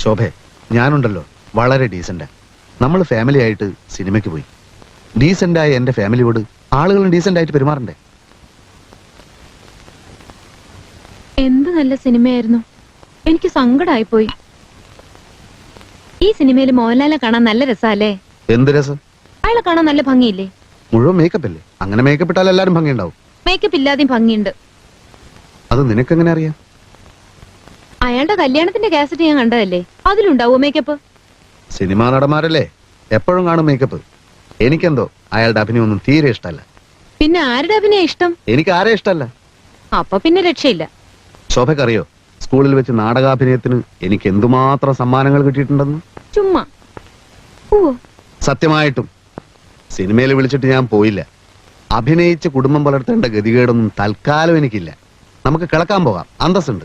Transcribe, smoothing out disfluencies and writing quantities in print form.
ശോഭെ, ഞാനുണ്ടല്ലോ വളരെ ഡീസന്റാ. നമ്മൾ ഫാമിലി ആയിട്ട് സിനിമയ്ക്ക് പോയി. ഡീസന്റായ എന്റെ ഫാമിലിയോട് ആളുകളും ഡീസന്റ് ആയിട്ട് പെരുമാറണ്ടേ? എന്ത് നല്ല സിനിമയായിരുന്നു. എനിക്ക് സങ്കടമായിപ്പോയി. ഈ സിനിമയിൽ മോഹൻലാലിനെ കാണാൻ നല്ല രസമല്ലേ? എന്ത് രസം? അയാളെ കാണാൻ നല്ല ഭംഗിയില്ലേ? മുഴുവൻ മേക്കപ്പ് അല്ലേ? അങ്ങനെ മേക്കപ്പ് ഇട്ടാൽ എല്ലാരും ഭംഗിയുണ്ടാവും. മേക്കപ്പ് ഇല്ലാതെയും ഭംഗിയുണ്ട്. അത് നിനക്കെങ്ങനെ അറിയാം? അയാളുടെ കല്യാണത്തിന്റെ കാസറ്റ് ഞാൻ കണ്ടതല്ലേ, അതിലുണ്ടാവോ മേക്കപ്പ്? സിനിമാ നടന്മാരല്ലേ, എപ്പോഴും കാണും മേക്കപ്പ്. എനിക്കെന്തോ അയാളുടെ അഭിനയൊന്നും തീരെ ഇഷ്ടമല്ല. പിന്നെ ആരുടെ അഭിനയം ഇഷ്ടം? എനിക്ക് ആരെ ഇഷ്ടമല്ല. അപ്പൊ പിന്നെ രക്ഷയില്ല. ശോഭക്കറിയോ, സ്കൂളിൽ വെച്ച് നാടകാഭിനയത്തിന് എനിക്ക് എന്തുമാത്രം സമ്മാനങ്ങൾ കിട്ടിയിട്ടുണ്ടെന്ന്? ചുമ്മാ. ഓ, സത്യമായിട്ടും സിനിമയിൽ വിളിച്ചിട്ട് ഞാൻ പോയില്ല. അഭിനയിച്ച് കുടുംബം പുലർത്തേണ്ട ഗതികേടൊന്നും തൽക്കാലം എനിക്കില്ല. നമുക്ക് കിളക്കാൻ പോകാം, അന്തസ്സുണ്ട്.